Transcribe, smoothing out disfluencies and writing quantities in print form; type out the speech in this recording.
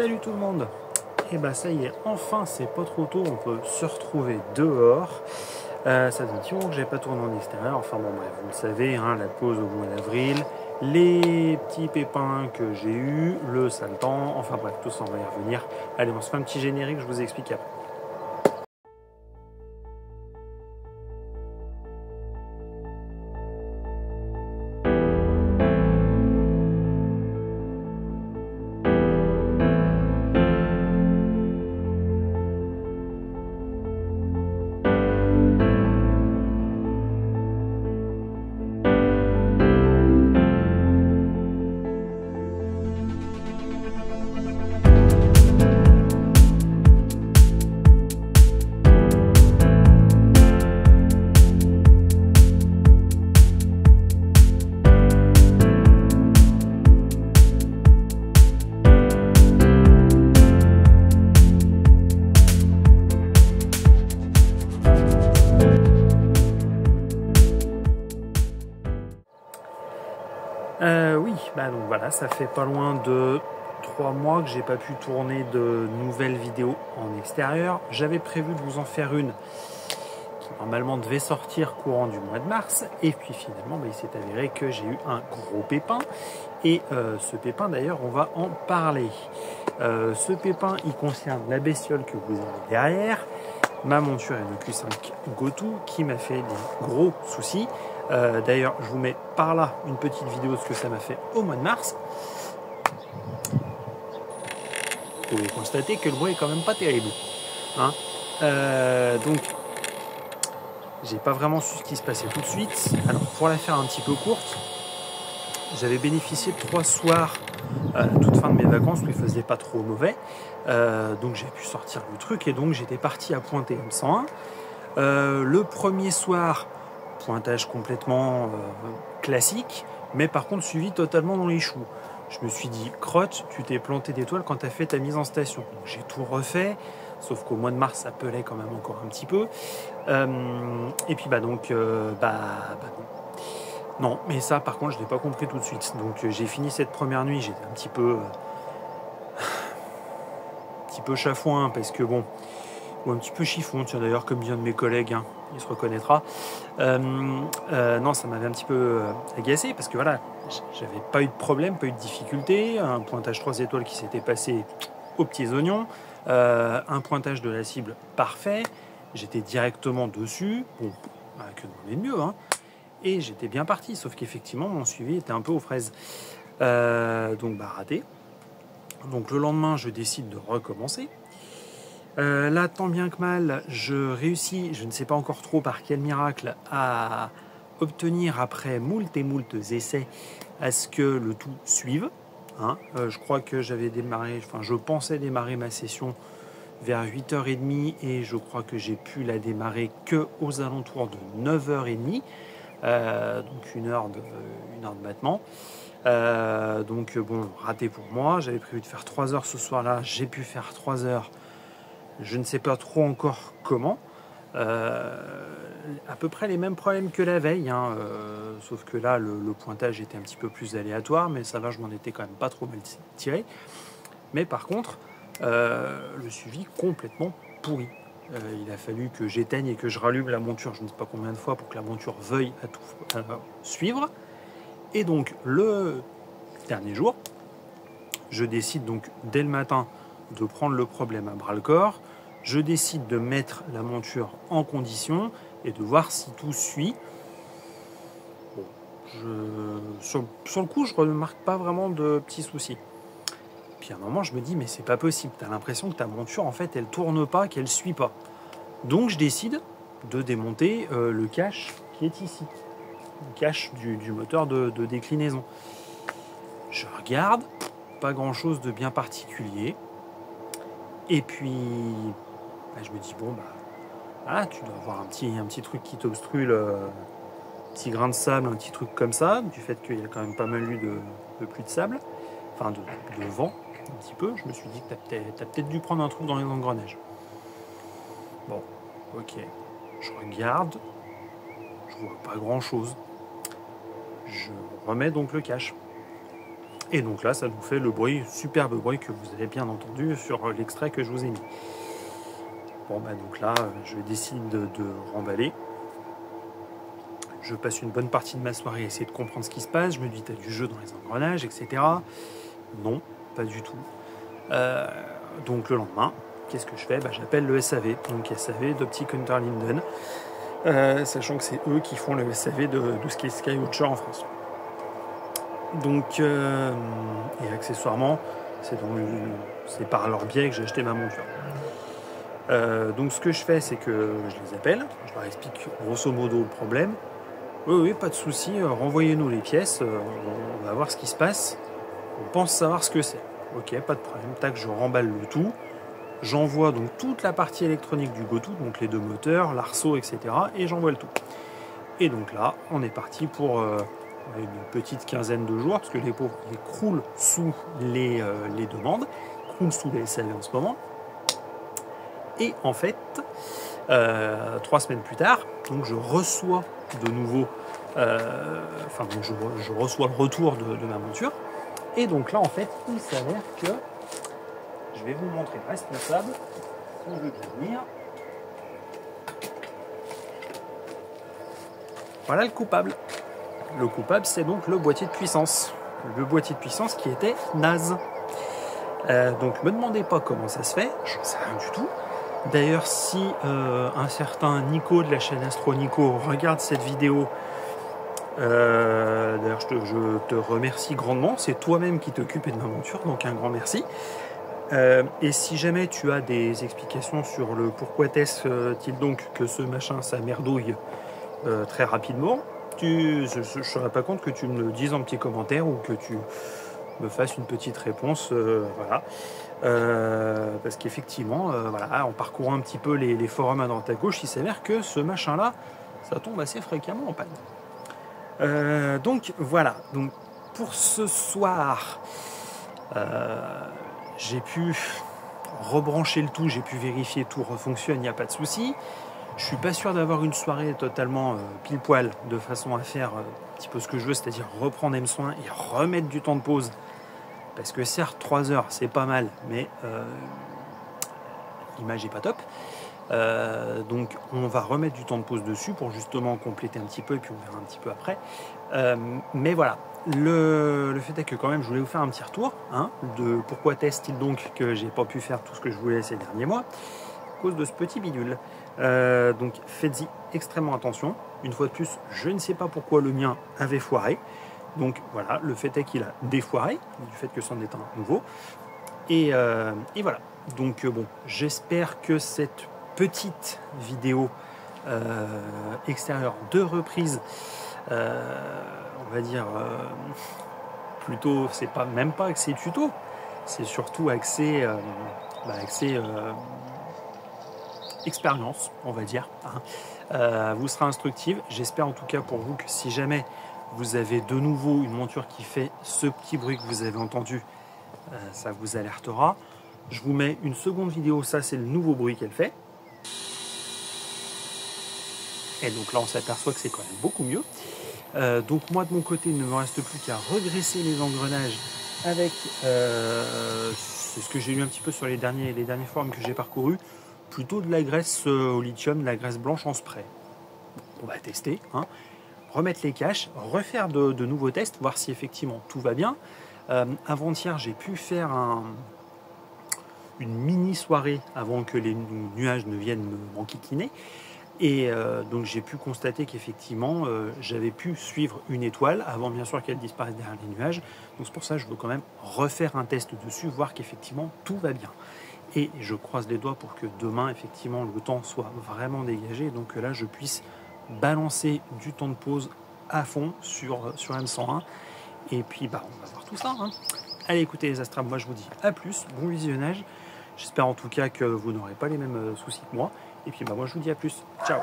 Salut tout le monde. Et bah ça y est, enfin c'est pas trop tôt, on peut se retrouver dehors. Ça fait un petit moment que j'ai pas tourné en extérieur, enfin bon bref, vous le savez, hein, la pause au mois d'avril, les petits pépins que j'ai eu, le sale temps, enfin bref, tout ça on va y revenir. Allez, on se fait un petit générique, je vous explique après. Oui, bah donc voilà, ça fait pas loin de 3 mois que j'ai pas pu tourner de nouvelles vidéos en extérieur. J'avais prévu de vous en faire une qui normalement devait sortir courant du mois de mars, et puis finalement bah, il s'est avéré que j'ai eu un gros pépin, et ce pépin d'ailleurs on va en parler. Ce pépin il concerne la bestiole que vous avez derrière, ma monture NQ5 GoTo qui m'a fait des gros soucis. D'ailleurs, je vous mets par là une petite vidéo de ce que ça m'a fait au mois de mars. Vous pouvez constater que le bruit est quand même pas terrible. Hein, donc, j'ai pas vraiment su ce qui se passait tout de suite. Alors, pour la faire un petit peu courte, j'avais bénéficié de 3 soirs à toute fin de mes vacances où il faisait pas trop mauvais. Donc, j'ai pu sortir le truc et donc j'étais parti à pointer M101. Le premier soir, pointage complètement classique, mais par contre suivi totalement dans les choux. Je me suis dit, crotte, tu t'es planté d'étoiles quand tu as fait ta mise en station. Donc j'ai tout refait, sauf qu'au mois de mars, ça pelait quand même encore un petit peu. Et puis non, mais ça par contre, je ne l'ai pas compris tout de suite. Donc j'ai fini cette première nuit, j'étais un petit peu chafouin, parce que bon, ou un petit peu chiffon, tiens d'ailleurs, comme dit un de mes collègues, hein, il se reconnaîtra. Non, ça m'avait un petit peu agacé, parce que voilà, j'avais pas eu de problème, pas eu de difficulté, un pointage 3 étoiles qui s'était passé aux petits oignons, un pointage de la cible parfait, j'étais directement dessus, bon, que demander de mieux, hein, et j'étais bien parti, sauf qu'effectivement mon suivi était un peu aux fraises. Donc bah raté. Donc le lendemain, je décide de recommencer. Là, tant bien que mal, je réussis, je ne sais pas encore trop par quel miracle, à obtenir après moult et moult essais à ce que le tout suive. Hein. Je crois que je pensais démarrer ma session vers 8h30 et je crois que j'ai pu la démarrer que aux alentours de 9h30, donc une heure de battement. Donc bon, raté pour moi. J'avais prévu de faire 3 heures ce soir-là, j'ai pu faire 3 heures. Je ne sais pas trop encore comment. À peu près les mêmes problèmes que la veille, hein, sauf que là, le pointage était un petit peu plus aléatoire, mais ça va, je m'en étais quand même pas trop mal tiré. Mais par contre, le suivi complètement pourri. Il a fallu que j'éteigne et que je rallume la monture, je ne sais pas combien de fois, pour que la monture veuille à tout suivre. Et donc, le dernier jour, je décide donc dès le matin de prendre le problème à bras-le-corps. Je décide de mettre la monture en condition et de voir si tout suit. Bon, sur le coup, je ne remarque pas vraiment de petits soucis. Puis à un moment, je me dis, mais c'est pas possible. Tu as l'impression que ta monture, en fait, elle tourne pas, qu'elle suit pas. Donc, je décide de démonter le cache qui est ici. Le cache du moteur de déclinaison. Je regarde, pas grand-chose de bien particulier. Et puis, je me dis, bon, voilà, tu dois avoir un petit truc qui t'obstrue, petit grain de sable, un petit truc comme ça, du fait qu'il y a quand même pas mal eu de pluie de sable, enfin de vent, un petit peu. Je me suis dit que t'as peut-être dû prendre un trou dans les engrenages. Bon, ok, je regarde, je vois pas grand-chose. Je remets donc le cache. Et donc là, ça nous fait le bruit, superbe bruit que vous avez bien entendu sur l'extrait que je vous ai mis. Bon, bah donc là, je décide de remballer. Je passe une bonne partie de ma soirée à essayer de comprendre ce qui se passe. Je me dis, t'as du jeu dans les engrenages, etc. Non, pas du tout. Donc le lendemain, qu'est-ce que je fais? J'appelle le SAV, donc SAV d'Optic Unterlinden, sachant que c'est eux qui font le SAV de ce qui est Skywatcher en France. Donc, et accessoirement, c'est par leur biais que j'ai acheté ma monture. Donc ce que je fais, c'est que je les appelle, je leur explique grosso modo le problème. Oui, pas de souci, renvoyez-nous les pièces, on va voir ce qui se passe, on pense savoir ce que c'est. Ok, pas de problème, tac, je remballe le tout, j'envoie donc toute la partie électronique du GoTo, donc les deux moteurs, l'arceau, etc. et j'envoie le tout. Et donc là, on est parti pour une petite quinzaine de jours, parce que les pauvres, ils croulent sous les demandes, croulent sous les SAV en ce moment. Et en fait, 3 semaines plus tard, donc je reçois de nouveau, je reçois le retour de ma monture. Et donc là, en fait, il s'avère que, je vais vous montrer le responsable, si on veut bien venir. Voilà le coupable. Le coupable, c'est donc le boîtier de puissance. Le boîtier de puissance qui était naze. Donc, me demandez pas comment ça se fait, j'en sais rien du tout. D'ailleurs, si un certain Nico de la chaîne Astro Nico regarde cette vidéo, d'ailleurs je te remercie grandement, c'est toi-même qui t'occupais de ma monture, donc un grand merci. Et si jamais tu as des explications sur le pourquoi est-il donc que ce machin ça merdouille très rapidement, je ne serais pas contre que tu me le dises en petit commentaire ou que tu me fasses une petite réponse, voilà. Parce qu'effectivement, voilà, en parcourant un petit peu les forums à droite à gauche, il s'avère que ce machin-là, ça tombe assez fréquemment en panne. Donc voilà, donc pour ce soir, j'ai pu rebrancher le tout, j'ai pu vérifier tout refonctionne, il n'y a pas de souci. Je suis pas sûr d'avoir une soirée totalement pile poil de façon à faire un petit peu ce que je veux, c'est-à-dire reprendre mes soins et remettre du temps de pause. Parce que certes, 3 heures, c'est pas mal, mais l'image n'est pas top. Donc on va remettre du temps de pause dessus pour justement compléter un petit peu, et puis on verra un petit peu après. Mais voilà, le fait est que quand même, je voulais vous faire un petit retour de pourquoi est-il donc que j'ai pas pu faire tout ce que je voulais ces derniers mois, à cause de ce petit bidule. Donc faites-y extrêmement attention. Une fois de plus, je ne sais pas pourquoi le mien avait foiré. Donc voilà, le fait est qu'il a défoiré, du fait que c'en est un nouveau. Et voilà. Donc bon, j'espère que cette petite vidéo extérieure de reprise, on va dire, plutôt, c'est pas même pas accès tuto, c'est surtout accès expérience, on va dire, vous sera instructive. J'espère en tout cas pour vous que si jamais vous avez de nouveau une monture qui fait ce petit bruit que vous avez entendu, ça vous alertera. Je vous mets une seconde vidéo, ça c'est le nouveau bruit qu'elle fait. Et donc là on s'aperçoit que c'est quand même beaucoup mieux. Donc moi de mon côté il ne me reste plus qu'à regresser les engrenages avec, c'est ce que j'ai lu un petit peu sur les derniers forums que j'ai parcourus, plutôt de la graisse au lithium, de la graisse blanche en spray. On va tester, remettre les caches, refaire de nouveaux tests, voir si effectivement tout va bien. Avant-hier, j'ai pu faire une mini soirée avant que les nuages ne viennent m'enquiquiner. Et donc j'ai pu constater qu'effectivement, j'avais pu suivre une étoile avant bien sûr qu'elle disparaisse derrière les nuages. Donc c'est pour ça que je veux quand même refaire un test dessus, voir qu'effectivement tout va bien. Et je croise les doigts pour que demain, effectivement, le temps soit vraiment dégagé. Donc là, je puisse balancer du temps de pause à fond sur M101. Et puis, on va voir tout ça. Allez, écoutez les Astrales, moi je vous dis à plus, bon visionnage. J'espère en tout cas que vous n'aurez pas les mêmes soucis que moi. Et puis, moi je vous dis à plus. Ciao.